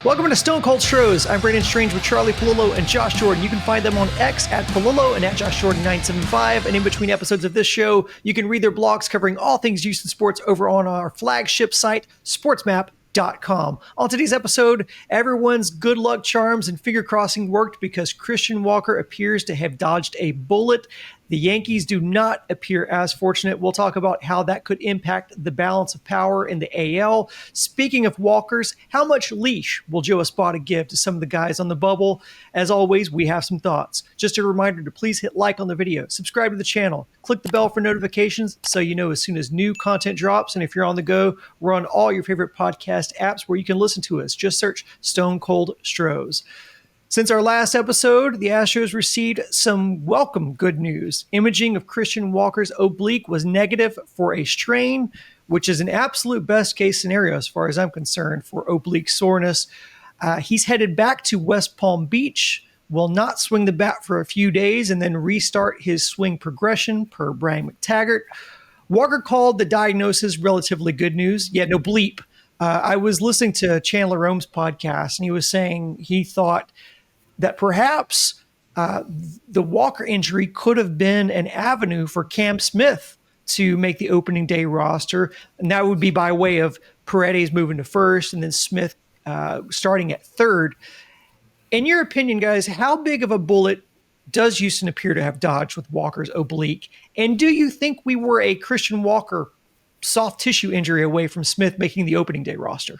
Welcome to Stone Cold Stros. I'm Brandon Strange with Charlie Palillo and Josh Jordan. You can find them on X at Palillo and at Josh Jordan 975. And in between episodes of this show, you can read their blogs covering all things Houston sports over on our flagship site, sportsmap.com. On today's episode, everyone's good luck charms and finger crossing worked because Christian Walker appears to have dodged a bullet. The Yankees do not appear as fortunate. We'll talk about how that could impact the balance of power in the AL. Speaking of walkers, how much leash will Joe Espada give to some of the guys on the bubble? As always, we have some thoughts. Just a reminder to please hit like on the video, subscribe to the channel, click the bell for notifications so you know as soon as new content drops. And if you're on the go, we're on all your favorite podcast apps where you can listen to us. Just search Stone Cold Stros. Since our last episode, the Astros received some welcome good news. Imaging of Christian Walker's oblique was negative for a strain, which is an absolute best case scenario as far as I'm concerned for oblique soreness. He's headed back to West Palm Beach, will not swing the bat for a few days, and then restart his swing progression per Brian McTaggart. Walker called the diagnosis relatively good news, yet no bleep. I was listening to Chandler Rome's podcast, and he was saying he thought that perhaps the Walker injury could have been an avenue for Cam Smith to make the opening day roster. And that would be by way of Paredes moving to first and then Smith starting at third. In your opinion, guys, how big of a bullet does Houston appear to have dodged with Walker's oblique? And do you think we were a Christian Walker soft tissue injury away from Smith making the opening day roster?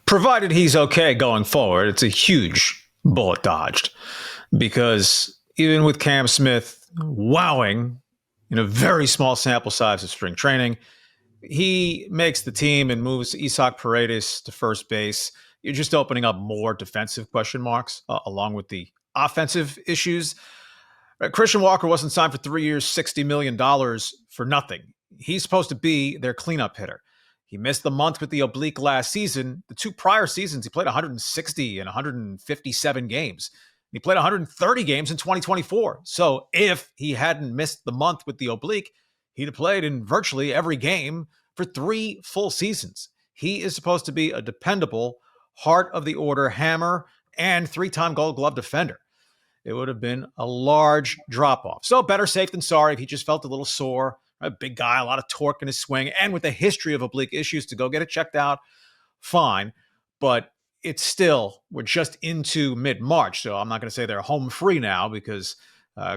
Provided he's okay going forward, it's a huge bullet dodged, because even with Cam Smith wowing in a very small sample size of spring training, he makes the team and moves Isaac Paredes to first base. You're just opening up more defensive question marks along with the offensive issues. Christian Walker wasn't signed for 3 years, $60 million for nothing. He's supposed to be their cleanup hitter. He missed the month with the oblique last season. The two prior seasons, he played 160 and 157 games. He played 130 games in 2024. So if he hadn't missed the month with the oblique, he'd have played in virtually every game for 3 full seasons. He is supposed to be a dependable, heart-of-the-order hammer and 3-time Gold Glove defender. It would have been a large drop-off. So better safe than sorry if he just felt a little sore. A big guy, a lot of torque in his swing, and with a history of oblique issues, to go get it checked out, fine. But it's still, we're just into mid-March, so I'm not going to say they're home free now because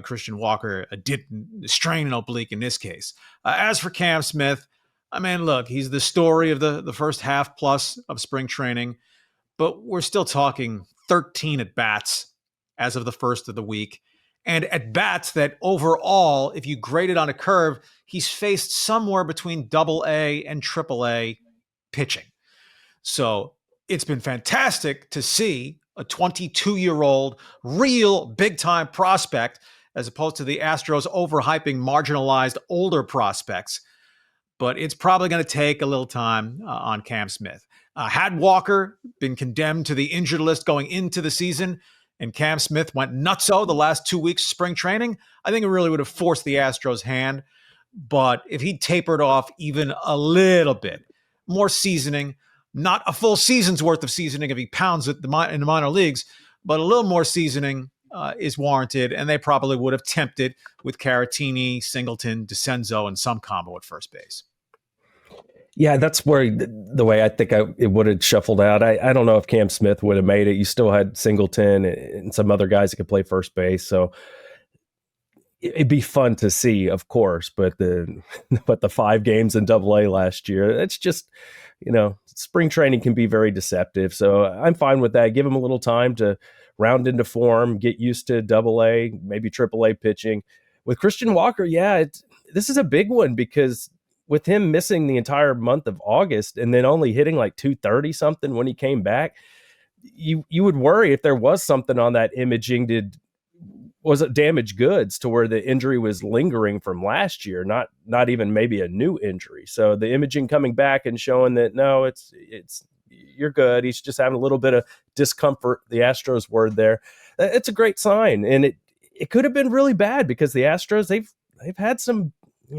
Christian Walker didn't strain an oblique in this case. As for Cam Smith, I mean, look, he's the story of the first half plus of spring training, but we're still talking 13 at-bats as of the first of the week. And at bats that overall, if you grade it on a curve, he's faced somewhere between AA and AAA pitching. So it's been fantastic to see a 22-year-old real big-time prospect as opposed to the Astros overhyping marginalized older prospects. But it's probably going to take a little time on Cam Smith. Had Walker been condemned to the injured list going into the season, and Cam Smith went nutso the last 2 weeks of spring training, I think it really would have forced the Astros' hand. But if he tapered off even a little bit, more seasoning, not a full season's worth of seasoning if he pounds it in the minor leagues, but a little more seasoning is warranted, and they probably would have tempted with Caratini, Singleton, DeCenzo, and some combo at first base. Yeah, that's where the way I think it would have shuffled out. I don't know if Cam Smith would have made it. You still had Singleton and some other guys that could play first base. So it'd be fun to see, of course. But the 5 games in AA last year, it's just, spring training can be very deceptive. So I'm fine with that. Give him a little time to round into form, get used to AA, maybe AAA pitching. With Christian Walker, this is a big one because with him missing the entire month of August and then only hitting like 230 something when he came back, you would worry if there was something on that imaging. Was it damaged goods to where the injury was lingering from last year, not even maybe a new injury. So the imaging coming back and showing that no, it's you're good. He's just having a little bit of discomfort. The Astros word there. It's a great sign, and it could have been really bad because the Astros they've had some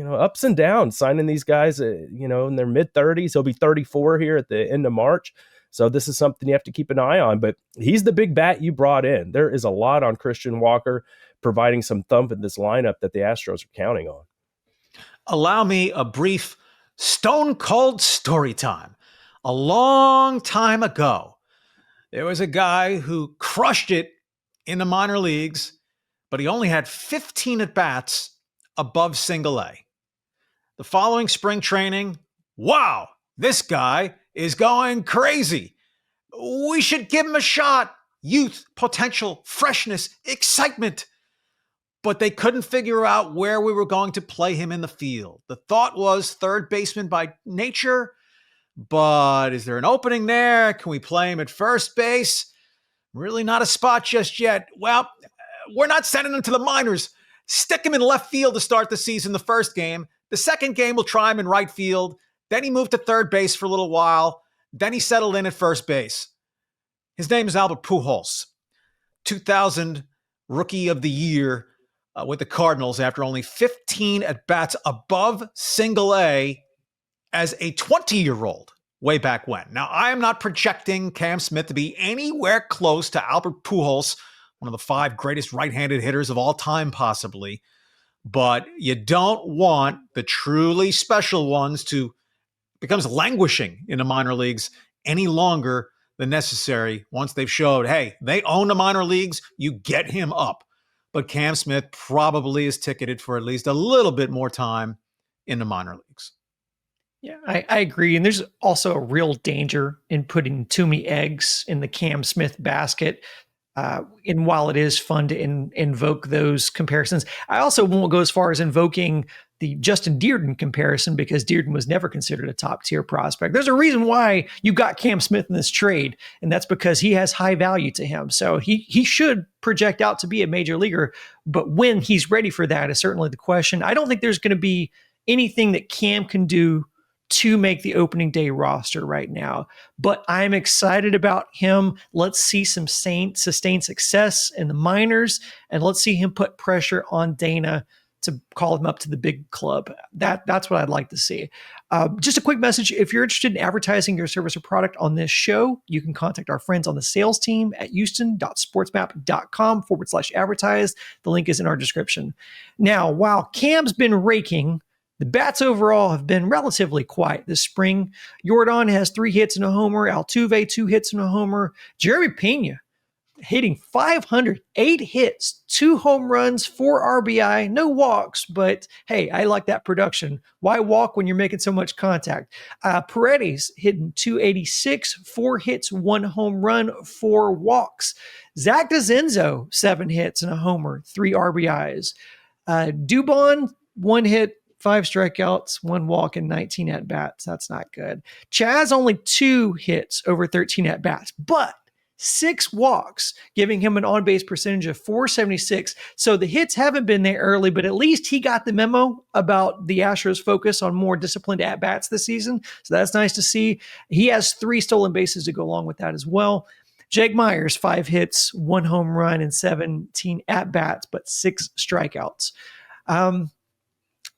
ups and downs signing these guys, in their mid-30s. He'll be 34 here at the end of March. So this is something you have to keep an eye on, but he's the big bat you brought in. There is a lot on Christian Walker providing some thump in this lineup that the Astros are counting on. Allow me a brief stone cold story time. A long time ago, there was a guy who crushed it in the minor leagues, but he only had 15 at-bats above single A. The following spring training, wow, this guy is going crazy. We should give him a shot. Youth, potential, freshness, excitement. But they couldn't figure out where we were going to play him in the field. The thought was third baseman by nature, but is there an opening there? Can we play him at first base? Really not a spot just yet. Well, we're not sending him to the minors. Stick him in left field to start the season the first game. The second game, we'll try him in right field. Then he moved to third base for a little while. Then he settled in at first base. His name is Albert Pujols, 2000 Rookie of the Year with the Cardinals after only 15 at-bats above single A as a 20-year-old way back when. Now, I am not projecting Cam Smith to be anywhere close to Albert Pujols, one of the 5 greatest right-handed hitters of all time, possibly. But you don't want the truly special ones to become languishing in the minor leagues any longer than necessary. Once they've showed, hey, they own the minor leagues, you get him up. But Cam Smith probably is ticketed for at least a little bit more time in the minor leagues. Yeah, I agree. And there's also a real danger in putting too many eggs in the Cam Smith basket. And while it is fun to invoke those comparisons, I also won't go as far as invoking the Justin Dearden comparison, because Dearden was never considered a top tier prospect. There's a reason why you got Cam Smith in this trade, and that's because he has high value to him. So he should project out to be a major leaguer, but when he's ready for that is certainly the question. I don't think there's going to be anything that Cam can do to make the opening day roster right now, but I'm excited about him. Let's see some sustained success in the minors, and let's see him put pressure on Dana to call him up to the big club. That's what I'd like to see. Just a quick message. If you're interested in advertising your service or product on this show, you can contact our friends on the sales team at houston.sportsmap.com/advertise. The link is in our description. Now, while Cam's been raking, the bats overall have been relatively quiet this spring. Jordan has 3 hits and a homer. Altuve, 2 hits and a homer. Jeremy Pena hitting 500, 8 hits, 2 home runs, 4 RBI, no walks, but hey, I like that production. Why walk when you're making so much contact? Paredes hitting 286, 4 hits, 1 home run, 4 walks. Zach DeZenzo, 7 hits and a homer, 3 RBIs. Dubon, 1 hit, 5 strikeouts, 1 walk, and 19 at-bats. That's not good. Chaz only 2 hits over 13 at-bats, but 6 walks, giving him an on-base percentage of .476. So the hits haven't been there early, but at least he got the memo about the Astros' focus on more disciplined at-bats this season. So that's nice to see. He has 3 stolen bases to go along with that as well. Jake Myers, 5 hits, 1 home run, and 17 at-bats, but 6 strikeouts.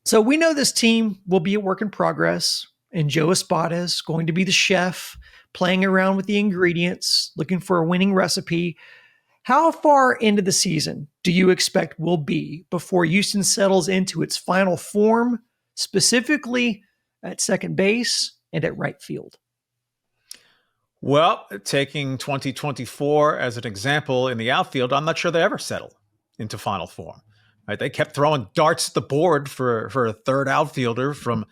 So we know this team will be a work in progress, and Joe Espada is going to be the chef, playing around with the ingredients, looking for a winning recipe. How far into the season do you expect we'll be before Houston settles into its final form, specifically at second base and at right field? Well, taking 2024 as an example in the outfield, I'm not sure they ever settle into final form. Right? They kept throwing darts at the board for a third outfielder, from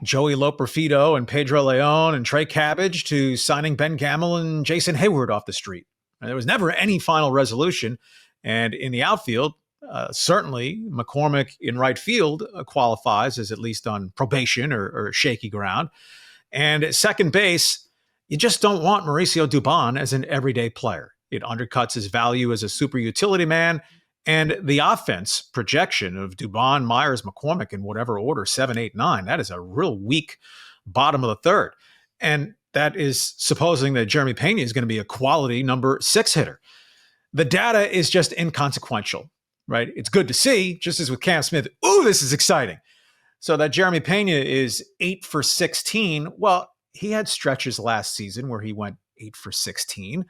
Joey Loperfido and Pedro Leon and Trey Cabbage to signing Ben Gamel and Jason Hayward off the street. And there was never any final resolution. And in the outfield, certainly McCormick in right field qualifies as at least on probation or shaky ground. And at second base, you just don't want Mauricio Dubon as an everyday player. It undercuts his value as a super utility man. And the offense projection of Dubon, Myers, McCormick in whatever order, 7, 8, 9, that is a real weak bottom of the third. And that is supposing that Jeremy Pena is going to be a quality number 6 hitter. The data is just inconsequential, right? It's good to see, just as with Cam Smith. Ooh, this is exciting. So that Jeremy Pena is 8 for 16. Well, he had stretches last season where he went 8 for 16.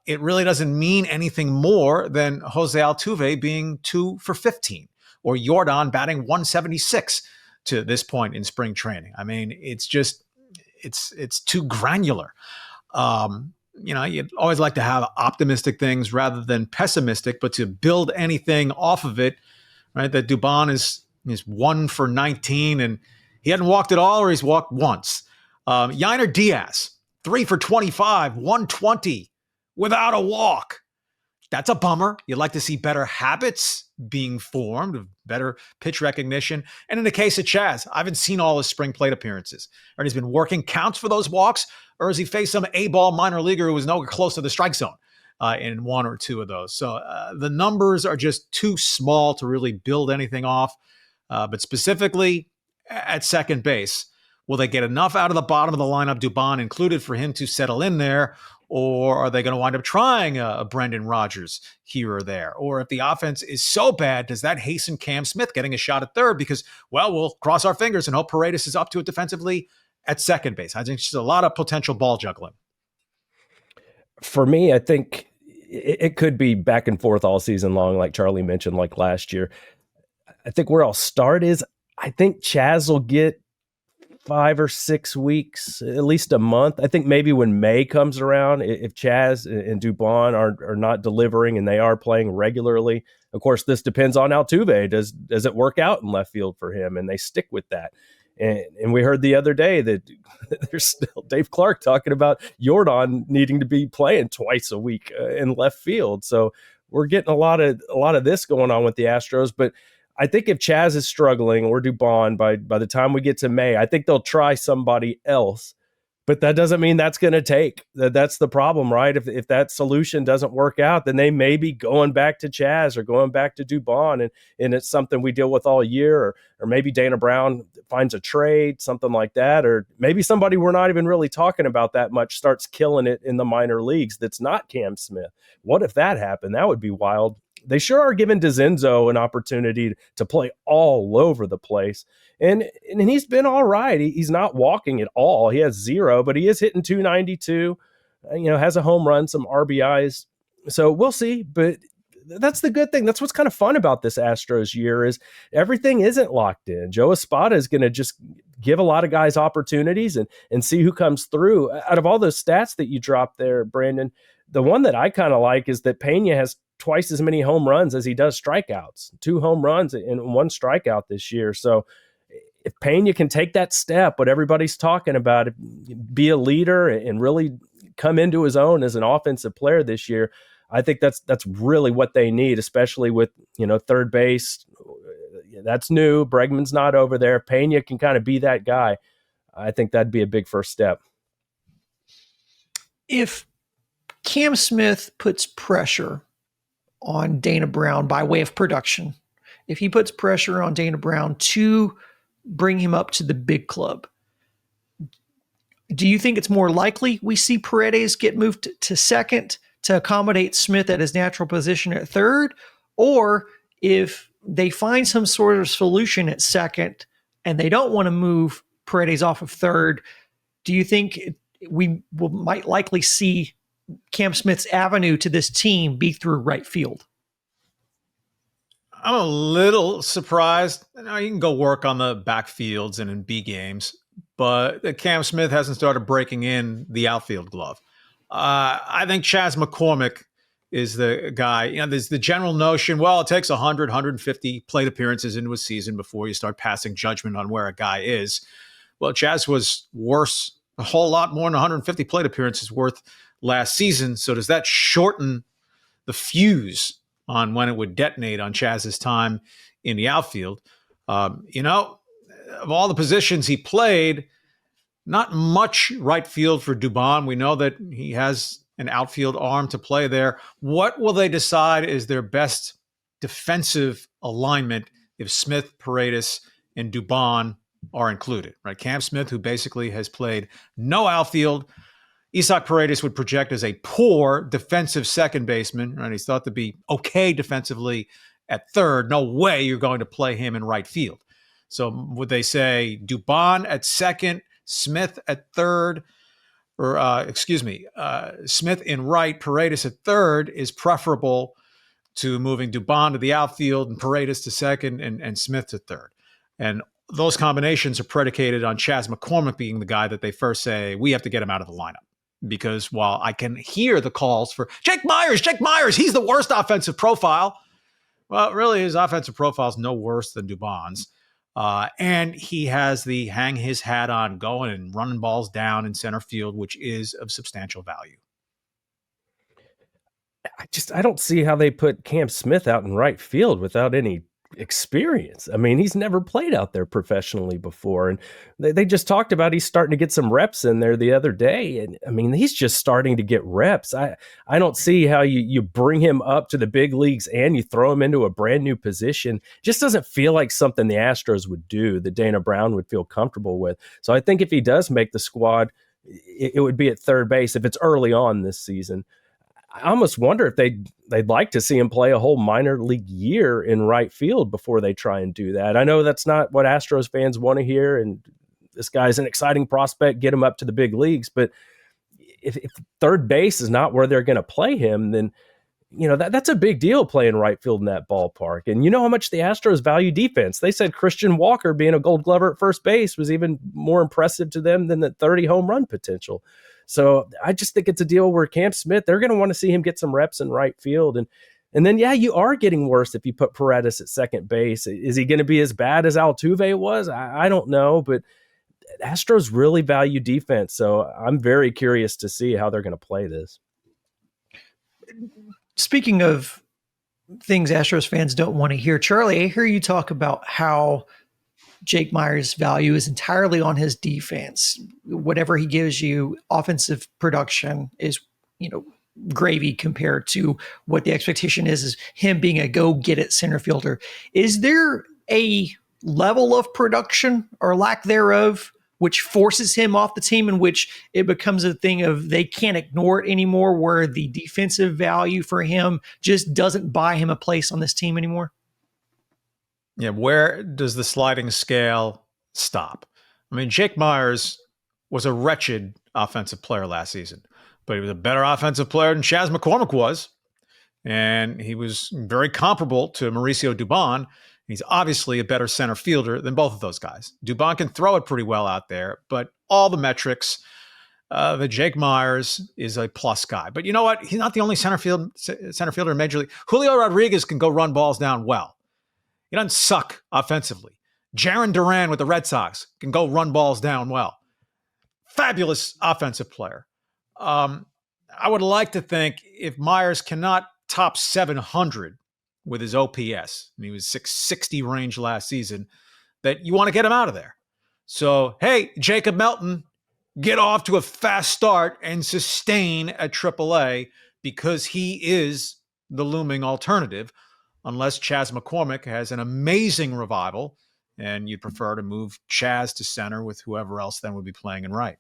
It really doesn't mean anything more than Jose Altuve being 2 for 15 or Yordan batting 176 to this point in spring training. I mean, it's too granular. You'd always like to have optimistic things rather than pessimistic, but to build anything off of it, right? That Dubon is 1 for 19 and he hadn't walked at all or he's walked once. Yainer Diaz, 3 for 25, 120 without a walk. That's a bummer. You'd like to see better habits being formed, better pitch recognition. And in the case of Chas, I haven't seen all his spring plate appearances. And he's been working counts for those walks, or has he faced some A-ball minor leaguer who was nowhere close to the strike zone in 1 or 2 of those? So the numbers are just too small to really build anything off. But specifically at second base, will they get enough out of the bottom of the lineup, Dubon included, for him to settle in there? Or are they going to wind up trying a Brendan Rodgers here or there? Or if the offense is so bad, does that hasten Cam Smith getting a shot at third? Because, well, we'll cross our fingers and hope Paredes is up to it defensively at second base. I think it's just a lot of potential ball juggling. For me, I think it could be back and forth all season long, like Charlie mentioned, like last year. I think where I'll start is I think Chas will get 5 or 6 weeks, at least a month. I think maybe when May comes around, if Chas and Dubon are not delivering and they are playing regularly, of course, this depends on Altuve. Does it work out in left field for him? And they stick with that. And we heard the other day that there's still Dave Clark talking about Yordan needing to be playing twice a week in left field. So we're getting a lot of this going on with the Astros, but I think if Chas is struggling or Dubon by the time we get to May, I think they'll try somebody else. But that doesn't mean that's going to take. That's the problem, right? If that solution doesn't work out, then they may be going back to Chas or going back to Dubon, and it's something we deal with all year. Or maybe Dana Brown finds a trade, something like that. Or maybe somebody we're not even really talking about that much starts killing it in the minor leagues that's not Cam Smith. What if that happened? That would be wild. They sure are giving DeZenzo an opportunity to play all over the place. And he's been all right. He's not walking at all. He has 0, but he is hitting 292, has a home run, some RBIs. So we'll see. But that's the good thing. That's what's kind of fun about this Astros year is everything isn't locked in. Joe Espada is going to just give a lot of guys opportunities and see who comes through. Out of all those stats that you dropped there, Brandon, the one that I kind of like is that Pena has twice as many home runs as he does strikeouts, 2 home runs and 1 strikeout this year. So if Pena can take that step, what everybody's talking about, be a leader and really come into his own as an offensive player this year, I think that's really what they need, especially with, third base. That's new. Bregman's not over there. Pena can kind of be that guy. I think that'd be a big first step. If Cam Smith puts pressure on Dana Brown by way of production, if he puts pressure on Dana Brown to bring him up to the big club, do you think it's more likely we see Paredes get moved to second to accommodate Smith at his natural position at third? Or if they find some sort of solution at second and they don't want to move Paredes off of third, do you think we might likely see Cam Smith's avenue to this team be through right field? I'm a little surprised. You can go work on the backfields and in B games, but Cam Smith hasn't started breaking in the outfield glove. I think Chas McCormick is the guy. There's the general notion, well, it takes 100, 150 plate appearances into a season before you start passing judgment on where a guy is. Well, Chas was worse, a whole lot more than 150 plate appearances worth last season. So does that shorten the fuse on when it would detonate on Chas's time in the outfield? Of all the positions he played, not much right field for Dubon. We know that he has an outfield arm to play there. What will they decide is their best defensive alignment if Smith, Paredes, and Dubon are included, right? Cam Smith, who basically has played no outfield. Isaac Paredes would project as a poor defensive second baseman, right? He's thought to be okay defensively at third. No way you're going to play him in right field. So would they say Dubon at second, Smith at third, Smith in right, Paredes at third is preferable to moving Dubon to the outfield and Paredes to second and Smith to third. And those combinations are predicated on Chas McCormick being the guy that they first say, we have to get him out of the lineup. Because while I can hear the calls for Jake Myers, he's the worst offensive profile. Well, really, his offensive profile is no worse than Dubon's. And he has the hang his hat on going and running balls down in center field, which is of substantial value. I don't see how they put Cam Smith out in right field without any experience. I mean, he's never played out there professionally before. And they just talked about he's starting to get some reps in there the other day. And I mean, he's just starting to get reps. I don't see how you bring him up to the big leagues and you throw him into a brand new position. Just doesn't feel like something the Astros would do, that Dana Brown would feel comfortable with. So I think if he does make the squad, it would be at third base if it's early on this season. I almost wonder if they'd like to see him play a whole minor league year in right field before they try and do that. I know that's not what Astros fans want to hear, and this guy's an exciting prospect, get him up to the big leagues. But if third base is not where they're going to play him, then that's a big deal playing right field in that ballpark. And you know how much the Astros value defense. They said Christian Walker being a Gold Glover at first base was even more impressive to them than the 30 home run potential. So I just think it's a deal where Cam Smith, they're going to want to see him get some reps in right field. And then, you are getting worse if you put Paredes at second base. Is he going to be as bad as Altuve was? I don't know, but Astros really value defense. So I'm very curious to see how they're going to play this. Speaking of things Astros fans don't want to hear, Charlie, I hear you talk about how Jake Myers' value is entirely on his defense. Whatever he gives you, offensive production is, gravy compared to what the expectation is him being a go-get-it center fielder. Is there a level of production or lack thereof which forces him off the team, in which it becomes a thing of they can't ignore it anymore, where the defensive value for him just doesn't buy him a place on this team anymore? Yeah, where does the sliding scale stop? I mean, Jake Myers was a wretched offensive player last season, but he was a better offensive player than Chas McCormick was. And he was very comparable to Mauricio Dubon. He's obviously a better center fielder than both of those guys. Dubon can throw it pretty well out there, but all the metrics, that Jake Myers is a plus guy. But you know what? He's not the only center fielder in Major League. Julio Rodriguez can go run balls down well. He doesn't suck offensively. Jarren Duran with the Red Sox can go run balls down well. Fabulous offensive player. I would like to think if Myers cannot top 700 with his OPS, and he was 660 range last season, that you want to get him out of there. So, hey, Jacob Melton, get off to a fast start and sustain at AAA, because he is the looming alternative, unless Chas McCormick has an amazing revival and you'd prefer to move Chas to center with whoever else then would be playing in right.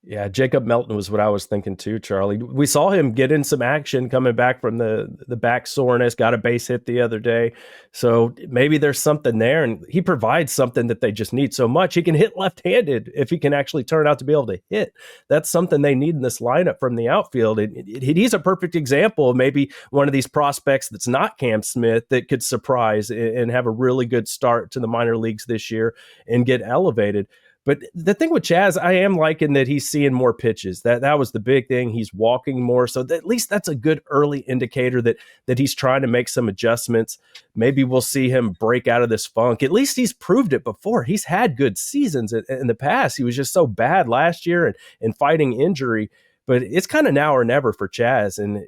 Yeah, Jacob Melton was what I was thinking too, Charlie. We saw him get in some action coming back from the back soreness, got a base hit the other day. So maybe there's something there, and he provides something that they just need so much. He can hit left-handed if he can actually turn out to be able to hit. That's something they need in this lineup from the outfield. He's a perfect example of maybe one of these prospects that's not Cam Smith that could surprise and have a really good start to the minor leagues this year and get elevated. But the thing with Chas, I am liking that he's seeing more pitches. That was the big thing. He's walking more. So at least that's a good early indicator that he's trying to make some adjustments. Maybe we'll see him break out of this funk. At least he's proved it before. He's had good seasons in the past. He was just so bad last year and fighting injury. But it's kind of now or never for Chas. And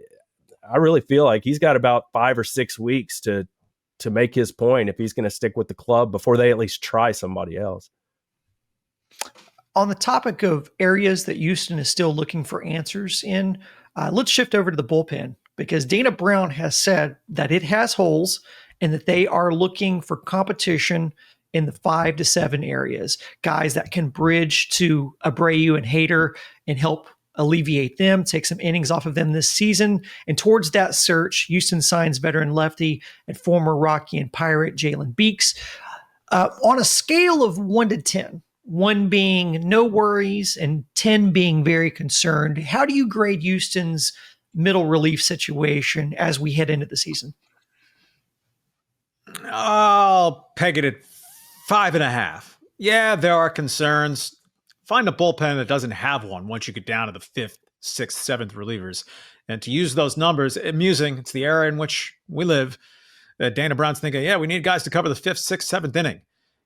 I really feel like he's got about 5 or 6 weeks to make his point if he's going to stick with the club before they at least try somebody else. On the topic of areas that Houston is still looking for answers in, let's shift over to the bullpen, because Dana Brown has said that it has holes and that they are looking for competition in the 5 to 7 areas, guys that can bridge to Abreu and Hader and help alleviate them, take some innings off of them this season. And towards that search, Houston signs veteran lefty and former Rocky and Pirate Jalen Beeks. On a scale of 1 to 10, 1 being no worries and 10 being very concerned. How do you grade Houston's middle relief situation as we head into the season? I'll peg it at 5.5. Yeah, there are concerns. Find a bullpen that doesn't have one once you get down to the 5th, 6th, 7th relievers. And to use those numbers, amusing. It's the era in which we live. Dana Brown's thinking, yeah, we need guys to cover the 5th, 6th, 7th inning.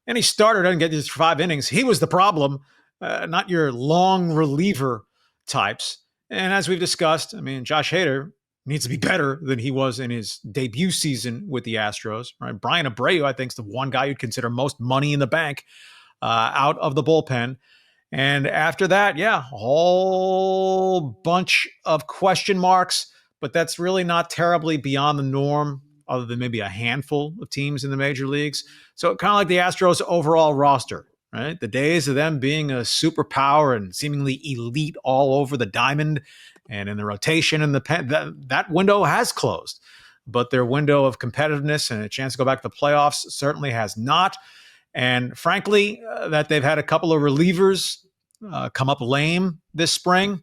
Any starter doesn't get these 5 innings. He was the problem, not your long reliever types. And as we've discussed, I mean, Josh Hader needs to be better than he was in his debut season with the Astros. Right? Brian Abreu, I think, is the one guy you'd consider most money in the bank out of the bullpen. And after that, yeah, a whole bunch of question marks, but that's really not terribly beyond the norm, other than maybe a handful of teams in the major leagues. So kind of like the Astros overall roster, right? The days of them being a superpower and seemingly elite all over the diamond and in the rotation and the pen, that window has closed. But their window of competitiveness and a chance to go back to the playoffs certainly has not. And frankly, that they've had a couple of relievers come up lame this spring,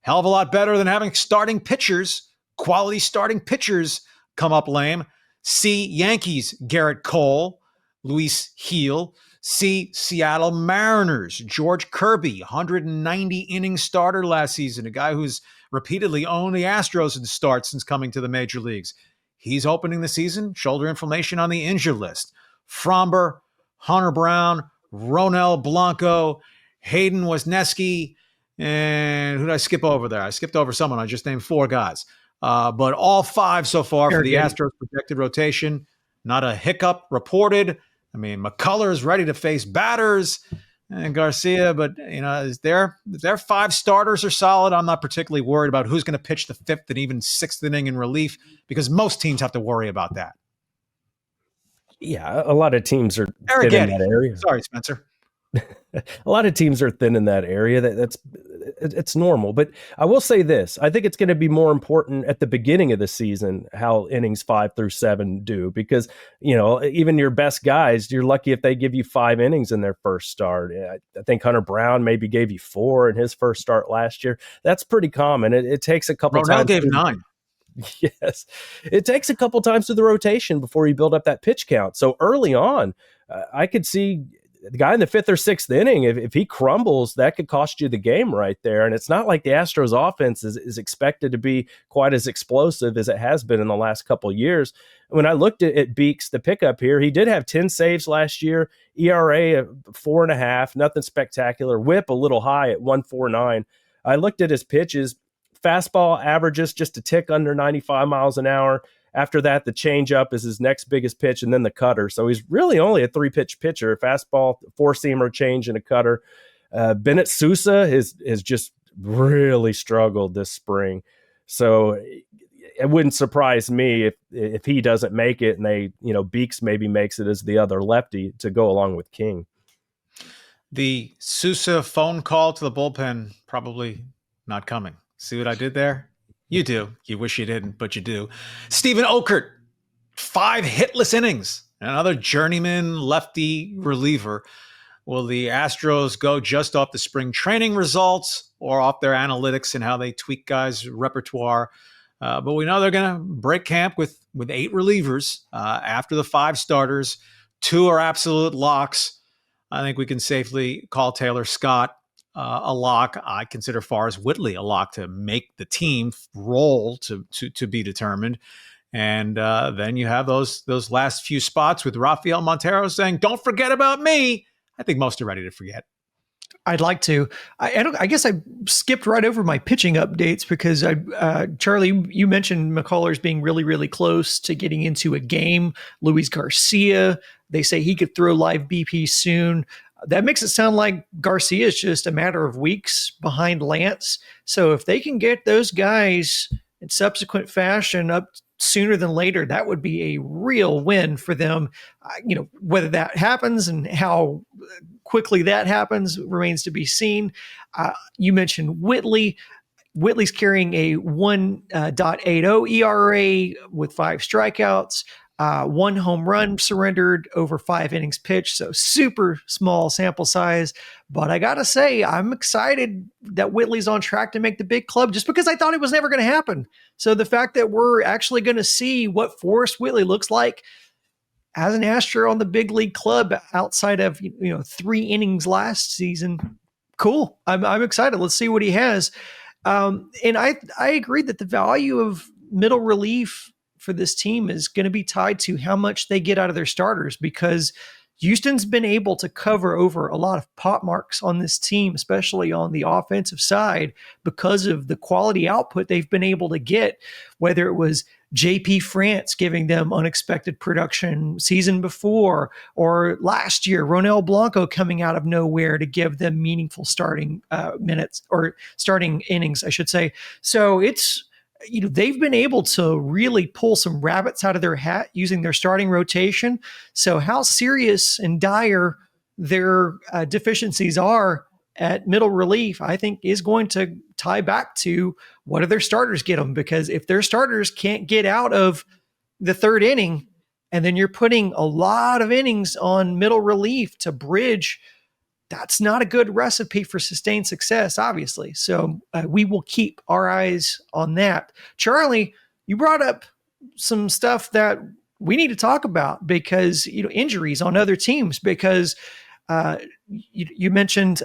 hell of a lot better than having starting pitchers, quality starting pitchers, come up lame. See Yankees, Garrett Cole, Luis Gil. See Seattle Mariners, George Kirby, 190 inning starter last season, a guy who's repeatedly owned the Astros in starts since coming to the major leagues. He's opening the season, shoulder inflammation on the injured list. Fromber, Hunter Brown, Ronel Blanco, Hayden Wesneski, and who did I skip over there? I skipped over someone. I just named 4 guys. But all 5 so far for the Astros projected rotation. Not a hiccup reported. I mean, McCullers ready to face batters and Garcia, but is their 5 starters are solid. I'm not particularly worried about who's going to pitch the 5th and even 6th inning in relief, because most teams have to worry about that. Yeah, a lot of teams are thin in that area. Sorry, Spencer. A lot of teams are thin in that area. It's normal. But I will say this. I think it's going to be more important at the beginning of the season how innings 5 through 7 do, because, even your best guys, you're lucky if they give you 5 innings in their first start. I think Hunter Brown maybe gave you 4 in his first start last year. That's pretty common. It takes a couple times. Ronell gave 9. Yes. It takes a couple times through the rotation before you build up that pitch count. So early on, I could see the guy in the 5th or 6th inning, if he crumbles, that could cost you the game right there. And it's not like the Astros offense is expected to be quite as explosive as it has been in the last couple of years. When I looked at Beeks, the pickup here, he did have 10 saves last year, ERA of 4.5, nothing spectacular, whip a little high at 1.49. I looked at his pitches, fastball averages just a tick under 95 miles an hour. After that, the changeup is his next biggest pitch, and then the cutter. So he's really only a 3-pitch pitcher: a fastball, 4-seamer, change, and a cutter. Bennett Sousa has just really struggled this spring. So it wouldn't surprise me if he doesn't make it, and Beeks maybe makes it as the other lefty to go along with King. The Sousa phone call to the bullpen probably not coming. See what I did there? You do. You wish you didn't, but you do. Steven Okert, 5 hitless innings. Another journeyman lefty reliever. Will the Astros go just off the spring training results or off their analytics and how they tweak guys' repertoire? But we know they're going to break camp with 8 relievers after the 5 starters. 2 are absolute locks. I think we can safely call Taylor Scott a lock. I consider Forrest Whitley a lock to make the team roll to be determined. And then you have those last few spots with Rafael Montero saying, "Don't forget about me." I think most are ready to forget. I'd like to. I guess I skipped right over my pitching updates because Charlie, you mentioned McCullers being really, really close to getting into a game. Luis Garcia, they say he could throw live BP soon. That makes it sound like Garcia is just a matter of weeks behind Lance. So if they can get those guys in subsequent fashion up sooner than later, that would be a real win for them. Whether that happens and how quickly that happens remains to be seen. You mentioned Whitley. Whitley's carrying a 1.80 ERA with 5 strikeouts. One home run surrendered over 5 innings pitched, so super small sample size. But I gotta say, I'm excited that Whitley's on track to make the big club, just because I thought it was never going to happen. So the fact that we're actually going to see what Forrest Whitley looks like as an Astro on the big league club outside of 3 innings last season, cool. I'm excited. Let's see what he has. And I agree that the value of middle relief for this team is going to be tied to how much they get out of their starters, because Houston's been able to cover over a lot of pot marks on this team, especially on the offensive side, because of the quality output they've been able to get, whether it was JP France giving them unexpected production season before, or last year, Ronel Blanco coming out of nowhere to give them meaningful starting minutes, or starting innings, I should say. So it's, they've been able to really pull some rabbits out of their hat using their starting rotation. So how serious and dire their deficiencies are at middle relief, I think, is going to tie back to what do their starters get them. Because if their starters can't get out of the 3rd inning, and then you're putting a lot of innings on middle relief to bridge, that's not a good recipe for sustained success, obviously. So we will keep our eyes on that. Charlie, you brought up some stuff that we need to talk about, because injuries on other teams. Because you mentioned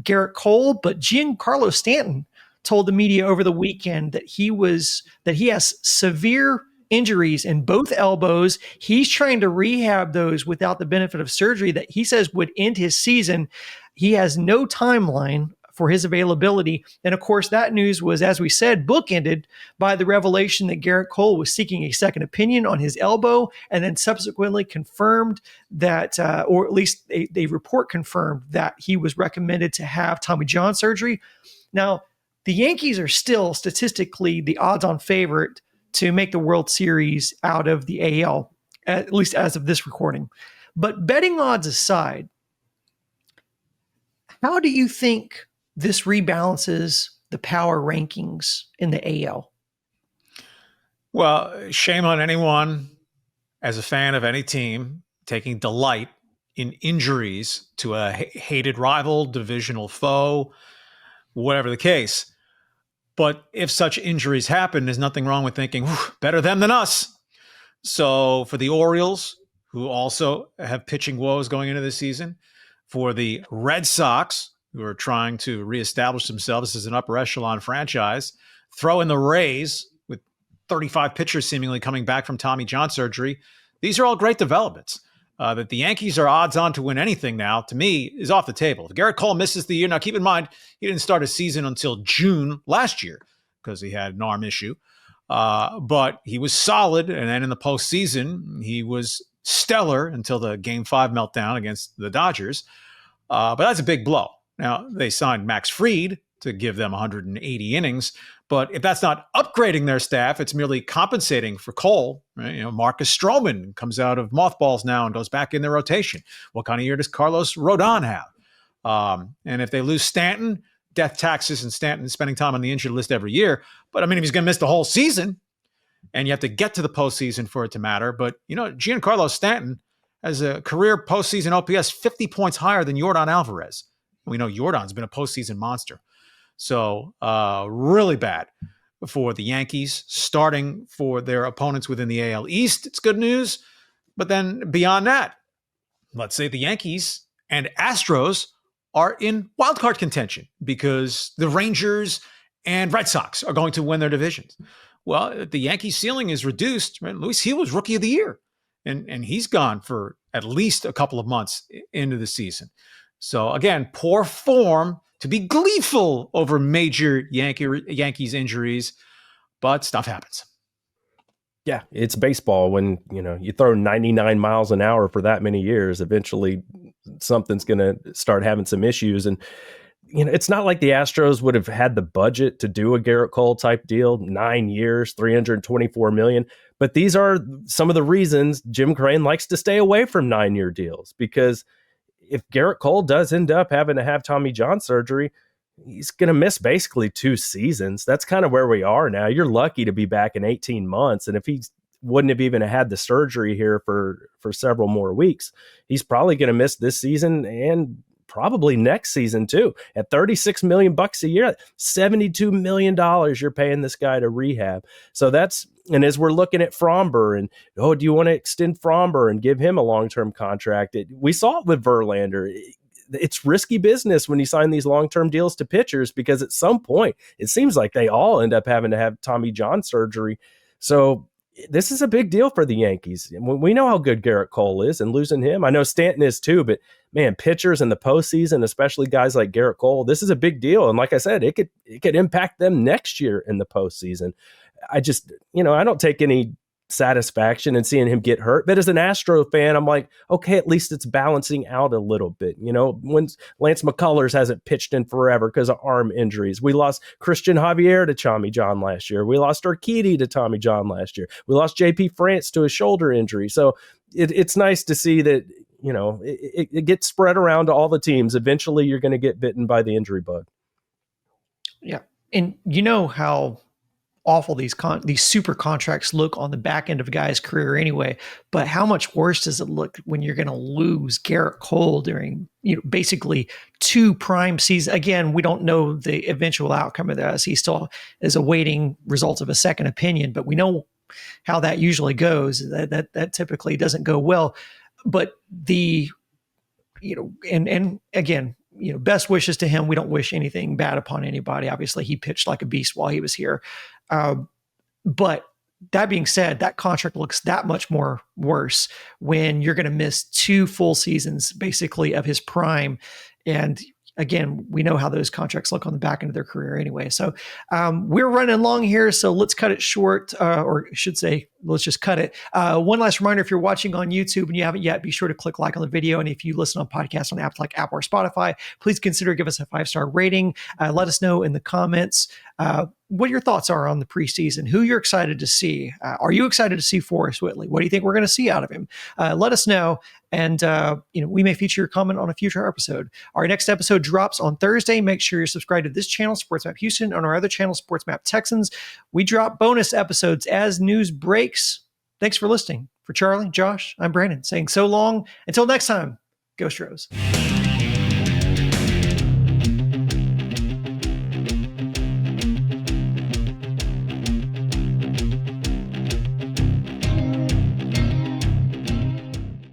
Garrett Cole, but Giancarlo Stanton told the media over the weekend that he has severe injuries in both elbows. He's trying to rehab those without the benefit of surgery that he says would end his season. He has no timeline for his availability. And of course, that news was, as we said, bookended by the revelation that Garrett Cole was seeking a second opinion on his elbow, and then subsequently confirmed that, or at least a report confirmed that he was recommended to have Tommy John surgery. Now, the Yankees are still statistically the odds-on favorite to make the World Series out of the AL, at least as of this recording. But betting odds aside, how do you think this rebalances the power rankings in the AL? Well, shame on anyone as a fan of any team taking delight in injuries to a hated rival, divisional foe, whatever the case. But if such injuries happen, there's nothing wrong with thinking, better them than us. So for the Orioles, who also have pitching woes going into this season, for the Red Sox, who are trying to reestablish themselves as an upper echelon franchise, throw in the Rays with 35 pitchers seemingly coming back from Tommy John surgery. These are all great developments. That the Yankees are odds on to win anything now, to me, is off the table. If Garrett Cole misses the year, now keep in mind, he didn't start his season until June last year because he had an arm issue. But he was solid, and then in the postseason, he was stellar until the Game 5 meltdown against the Dodgers. But that's a big blow. Now, they signed Max Fried to give them 180 innings. But if that's not upgrading their staff, it's merely compensating for Cole. Right? Marcus Stroman comes out of mothballs now and goes back in their rotation. What kind of year does Carlos Rodon have? And if they lose Stanton, death taxes and Stanton spending time on the injured list every year. But I mean, if he's going to miss the whole season, and you have to get to the postseason for it to matter. But Giancarlo Stanton has a career postseason OPS 50 points higher than Yordan Alvarez. We know Yordan's been a postseason monster. So really bad for the Yankees, starting for their opponents within the AL East. It's good news. But then beyond that, let's say the Yankees and Astros are in wildcard contention because the Rangers and Red Sox are going to win their divisions. Well, the Yankees ceiling is reduced. Right? Luis Gil was Rookie of the Year, and he's gone for at least a couple of months into the season. So again, poor form to be gleeful over major Yankees injuries, but stuff happens. Yeah, it's baseball. When you throw 99 miles an hour for that many years, eventually something's going to start having some issues. And it's not like the Astros would have had the budget to do a Garrett Cole type deal, 9 years, $324 million. But these are some of the reasons Jim Crane likes to stay away from 9-year deals, because if Garrett Cole does end up having to have Tommy John surgery, he's going to miss basically 2 seasons. That's kind of where we are now. You're lucky to be back in 18 months. And if he's wouldn't have even had the surgery here for several more weeks. He's probably going to miss this season and probably next season too. At $36 million a year, $72 million you're paying this guy to rehab. So and as we're looking at Fromber and, do you want to extend Fromber and give him a long-term contract? We saw it with Verlander. It's risky business when you sign these long-term deals to pitchers, because at some point it seems like they all end up having to have Tommy John surgery. So this is a big deal for the Yankees. We know how good Garrett Cole is, and losing him, I know Stanton is too, but man, pitchers in the postseason, especially guys like Garrett Cole, this is a big deal. And like I said, it could impact them next year in the postseason. I just, I don't take any satisfaction in seeing him get hurt. But as an Astro fan, I'm like, okay, at least it's balancing out a little bit. When Lance McCullers hasn't pitched in forever because of arm injuries. We lost Christian Javier to Tommy John last year. We lost Urquidy to Tommy John last year. We lost JP France to a shoulder injury. So it's nice to see that, it gets spread around to all the teams. Eventually you're going to get bitten by the injury bug. Yeah. And you know how awful these super contracts look on the back end of a guy's career anyway, but how much worse does it look when you're going to lose Garrett Cole during basically 2 prime seasons? Again, we don't know the eventual outcome of this. He still is awaiting results of a second opinion, but we know how that usually goes. That typically doesn't go well. But and again, best wishes to him. We don't wish anything bad upon anybody. Obviously, he pitched like a beast while he was here. But that being said, that contract looks that much more worse when you're going to miss 2 full seasons, basically, of his prime. And again, we know how those contracts look on the back end of their career anyway. So we're running long here, so let's cut it short, or I should say, let's just cut it. One last reminder, if you're watching on YouTube and you haven't yet, be sure to click like on the video. And if you listen on podcasts on apps like Apple or Spotify, please consider give us a 5-star rating. Let us know in the comments what your thoughts are on the preseason, who you're excited to see. Are you excited to see Forrest Whitley? What do you think we're going to see out of him? Let us know. And, we may feature your comment on a future episode. Our next episode drops on Thursday. Make sure you're subscribed to this channel, Sports Map Houston, and our other channel, Sports Map Texans. We drop bonus episodes as news breaks. Thanks for listening. For Charlie, Josh, I'm Brandon saying so long. Until next time, go Stros.